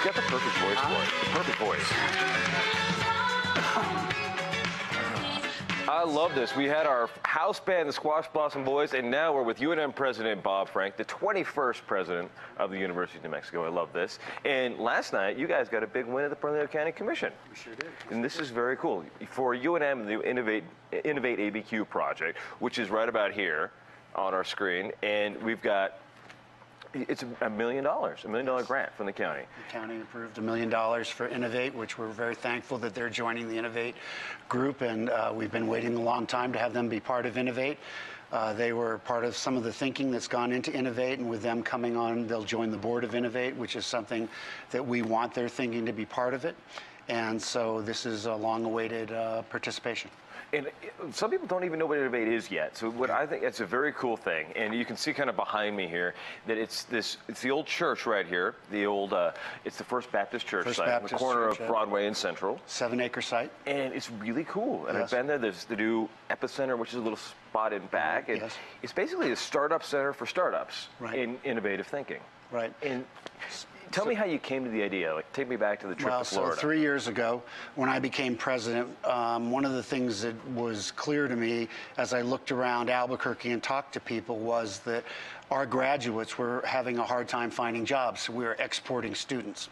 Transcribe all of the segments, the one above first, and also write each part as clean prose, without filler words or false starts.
got the perfect voice for it. The perfect voice. I love this. We had our house band, the Squash Blossom Boys, and now we're with UNM President Bob Frank, the 21st president of the University of New Mexico. I love this. And last night, you guys got a big win at the Bernalillo County Commission. We sure did. And this is very cool. For UNM, the Innovate ABQ project, which is right about here on our screen, and we've got it's $1 million, $1 million grant from the county. The county approved $1 million for Innovate, which we're very thankful that they're joining the Innovate group, and we've been waiting a long time to have them be part of Innovate. They were part of some of the thinking that's gone into Innovate, and with them coming on, they'll join the board of Innovate, which is something that we want their thinking to be part of it. And so this is a long-awaited participation. And some people don't even know what Innovate is yet. So what I think it's a very cool thing, and you can see kind of behind me here that it's the old church right here, the old it's the First Baptist Church site on the corner of Broadway and Central. 7-acre site. And it's really cool. And Yes. I've been there. There's the new Epicenter, which is a little spot in back. And Yes. it's basically a startup center for startups in innovative thinking. Right. And tell me how you came to the idea. Like, take me back to the trip to Florida. So 3 years ago, when I became president, one of the things that was clear to me as I looked around Albuquerque and talked to people was that our graduates were having a hard time finding jobs. So we were exporting students.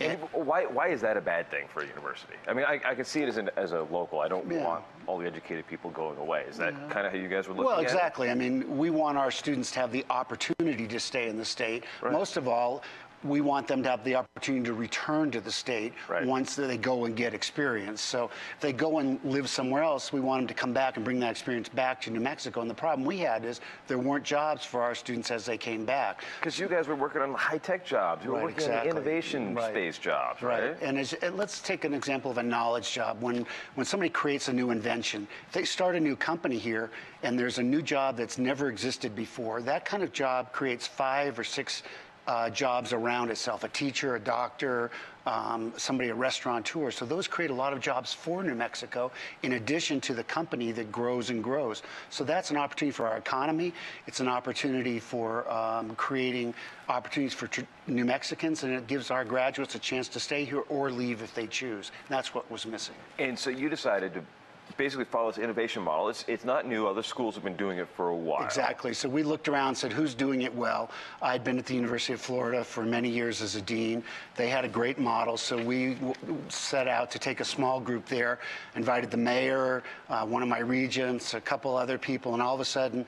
And why is that a bad thing for a university? I mean, I can see it as a local. I don't want all the educated people going away. Is that kind of how you guys were looking at it? Well, exactly. I mean, we want our students to have the opportunity to stay in the state. Right. Most of all, we want them to have the opportunity to return to the state once they go and get experience. So if they go and live somewhere else, we want them to come back and bring that experience back to New Mexico. And the problem we had is there weren't jobs for our students as they came back. Because you guys were working on high-tech jobs. You were working on innovation space jobs, right? And let's take an example of a knowledge job. When somebody creates a new invention, if they start a new company here and there's a new job that's never existed before, that kind of job creates 5 or 6 jobs around itself, a teacher, a doctor, somebody, a restaurateur. So those create a lot of jobs for New Mexico in addition to the company that grows and grows. So that's an opportunity for our economy. It's an opportunity for creating opportunities for New Mexicans, and it gives our graduates a chance to stay here or leave if they choose. And that's what was missing. And so you decided to basically follow this innovation model. It's not new. Other schools have been doing it for a while. Exactly. So we looked around and said, who's doing it well? I'd been at the University of Florida for many years as a dean. They had a great model, so we set out to take a small group there, invited the mayor, one of my regents, a couple other people, and all of a sudden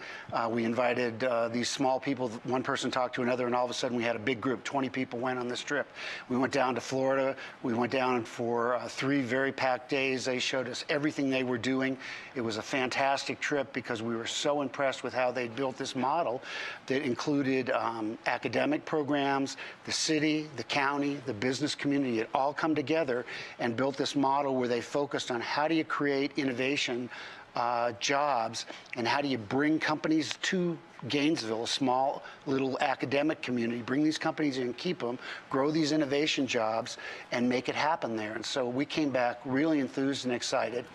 we invited these small people. One person talked to another, and all of a sudden we had a big group. 20 people went on this trip. We went down to Florida. We went down for 3 very packed days. They showed us everything they were doing. It was a fantastic trip because we were so impressed with how they built this model that included academic programs, the city, the county, the business community. It all come together and built this model where they focused on how do you create innovation jobs and how do you bring companies to Gainesville, a small little academic community, bring these companies in, keep them, grow these innovation jobs, and make it happen there. And so we came back really enthused and excited.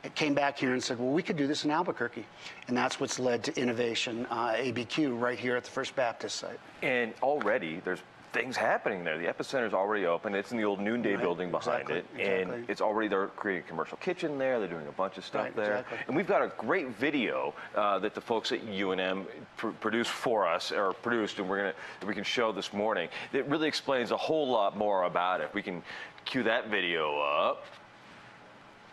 It came back here and said, well, we could do this in Albuquerque. And that's what's led to Innovation ABQ right here at the First Baptist site. And already there's things happening there. The Epicenter's already open. It's in the old Noonday building behind it. And it's already, they're creating a commercial kitchen there. They're doing a bunch of stuff there. And we've got a great video that the folks at UNM produced for us, or produced, and we can show this morning, that really explains a whole lot more about it. We can cue that video up.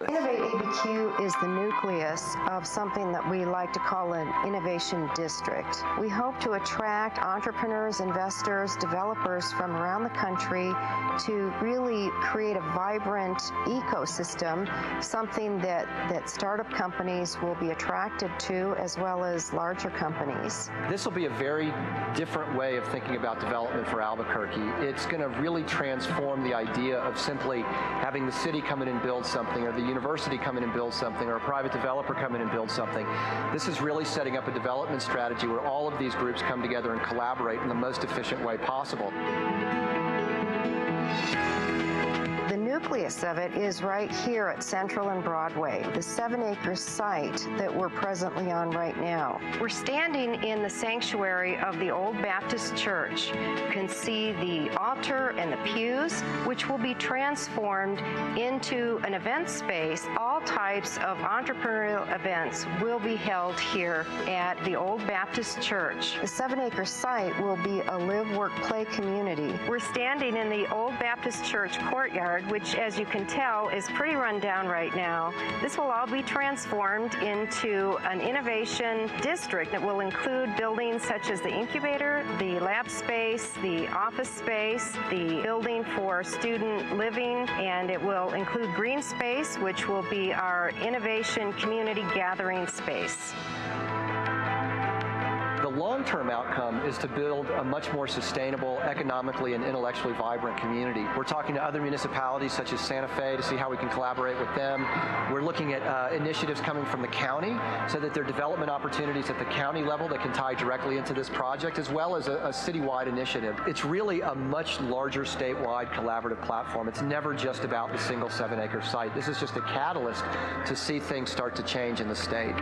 Innovate ABQ is the nucleus of something that we like to call an innovation district. We hope to attract entrepreneurs, investors, developers from around the country to really create a vibrant ecosystem, something that startup companies will be attracted to as well as larger companies. This will be a very different way of thinking about development for Albuquerque. It's going to really transform the idea of simply having the city come in and build something, or the university come in and build something, or a private developer come in and build something. This is really setting up a development strategy where all of these groups come together and collaborate in the most efficient way possible. The nucleus of it is right here at Central and Broadway, the 7-acre site that we're presently on right now. We're standing in the sanctuary of the Old Baptist Church. You can see the altar and the pews, which will be transformed into an event space. All types of entrepreneurial events will be held here at the Old Baptist Church. The 7-acre site will be a live, work, play community. We're standing in the Old Baptist Church courtyard, which, as you can tell, is pretty run down right now. This will all be transformed into an innovation district that will include buildings such as the incubator, the lab space, the office space, the building for student living, and it will include green space, which will be our innovation community gathering space. The long-term outcome is to build a much more sustainable, economically and intellectually vibrant community. We're talking to other municipalities such as Santa Fe to see how we can collaborate with them. We're looking at initiatives coming from the county so that there are development opportunities at the county level that can tie directly into this project, as well as a citywide initiative. It's really a much larger statewide collaborative platform. It's never just about the single 7-acre site. This is just a catalyst to see things start to change in the state.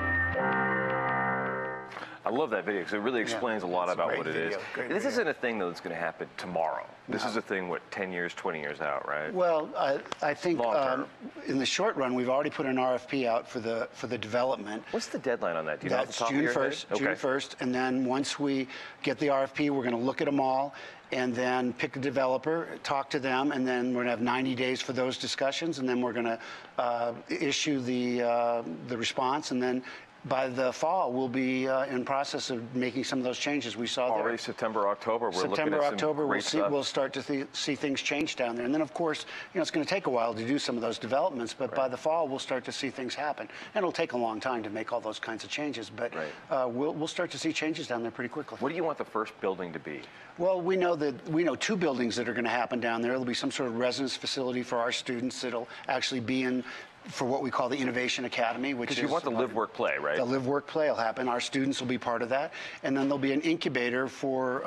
I love that video because it really explains a lot about what it is. This isn't a thing that's going to happen tomorrow. This is a thing, what, 10 years, 20 years out, right? Well, I think in the short run, we've already put an RFP out for the development. What's the deadline on that? Do you know off the top of your head? June 1st. And then once we get the RFP, we're going to look at them all and then pick a developer, talk to them, and then we're going to have 90 days for those discussions, and then we're going to issue the response, and then by the fall, we'll be in process of making some of those changes we saw there. Already September, October, we're looking at some great stuff. We'll start to see things change down there. And then, of course, it's going to take a while to do some of those developments, but by the fall, we'll start to see things happen. And it'll take a long time to make all those kinds of changes, but we'll start to see changes down there pretty quickly. What do you want the first building to be? Well, we know 2 buildings that are going to happen down there. There'll be some sort of residence facility for our students. It'll actually be in for what we call the Innovation Academy, which is... Because you want the live, work, play, right? The live, work, play will happen. Our students will be part of that. And then there'll be an incubator for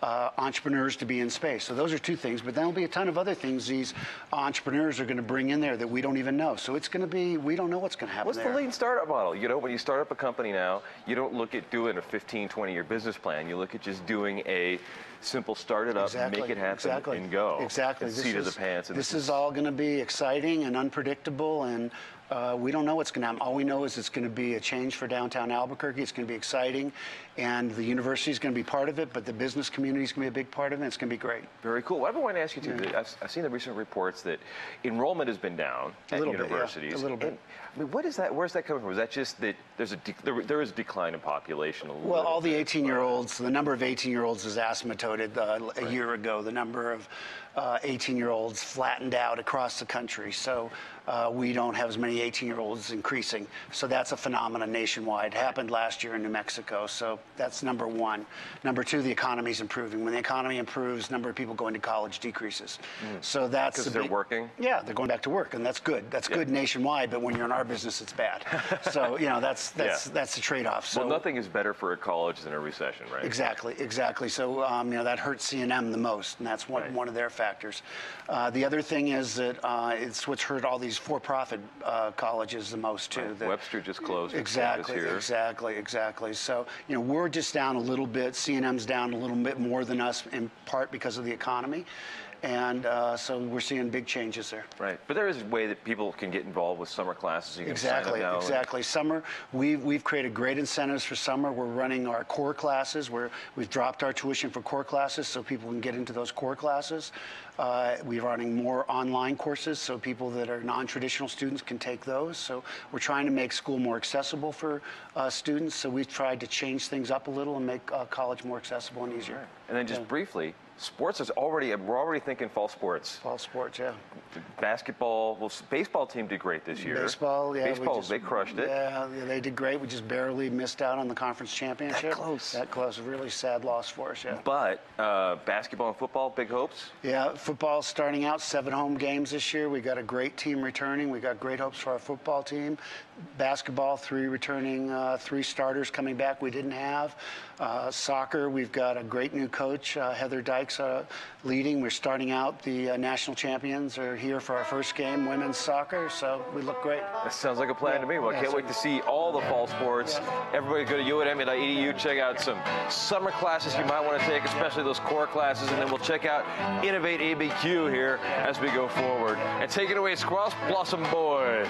entrepreneurs to be in space. So those are 2 things. But then there'll be a ton of other things these entrepreneurs are going to bring in there that we don't even know. So it's going to be, we don't know what's going to happen there. What's the lean startup model? When you start up a company now, you don't look at doing a 15, 20-year business plan. You look at just doing a simple start it up, make it happen, and go. Exactly. Seat of the pants. And this is all going to be exciting and unpredictable, and we don't know what's going to happen. All we know is it's going to be a change for downtown Albuquerque. It's going to be exciting, and the university is going to be part of it, but the business community is going to be a big part of it, and it's going to be great. Very cool. I've been wanting to ask you, too, I've seen the recent reports that enrollment has been down at universities. A little bit. I mean, what is that? Where's that coming from? Is that just that there is a decline in population? Well, all the 18-year-olds, the number of 18-year-olds is asymptoted a year ago. The number of 18-year-olds flattened out across the country. So we don't have as many 18-year-olds increasing. So that's a phenomenon nationwide. It happened last year in New Mexico. So that's number 1. Number 2, the economy's improving. When the economy improves, number of people going to college decreases. So that's because they're working? Yeah, they're going back to work, and that's good. That's good nationwide, but when you're in our business, it's bad. So, that's the trade-off. So, well, nothing is better for a college than a recession, right? Exactly. So, that hurts C&M the most, and that's one of their factors. The other thing is that it's what's hurt all these for-profit colleges the most, too. Right. Webster just closed. Exactly. So, we're just down a little bit. C&M's down a little bit more than us, in part because of the economy. And so we're seeing big changes there. Right, but there is a way that people can get involved with summer classes. You can sign up now. Exactly. Summer, we've created great incentives for summer. We're running our core classes. We've dropped our tuition for core classes so people can get into those core classes. We're running more online courses so people that are non-traditional students can take those. So we're trying to make school more accessible for students. So we've tried to change things up a little and make college more accessible and easier. Right. And then just briefly, sports is we're already thinking fall sports. Fall sports, yeah. Basketball, baseball team did great this year. Baseball, yeah. They crushed it. Yeah, they did great. We just barely missed out on the conference championship. That close. A really sad loss for us, yeah. But basketball and football, big hopes? Yeah, football starting out 7 home games this year. We got a great team returning. We got great hopes for our football team. Basketball, 3 returning, 3 starters coming back we didn't have. Soccer, we've got a great new coach, Heather Dykes, athletics leading. We're starting out. The national champions are here for our first game, women's soccer, so we look great. That sounds like a plan to me. Well, I can't wait to see all the fall sports. Everybody go to UNM.edu, check out some summer classes you might want to take, especially those core classes, and then we'll check out Innovate ABQ here as we go forward. And take it away, Squash Blossom Boys.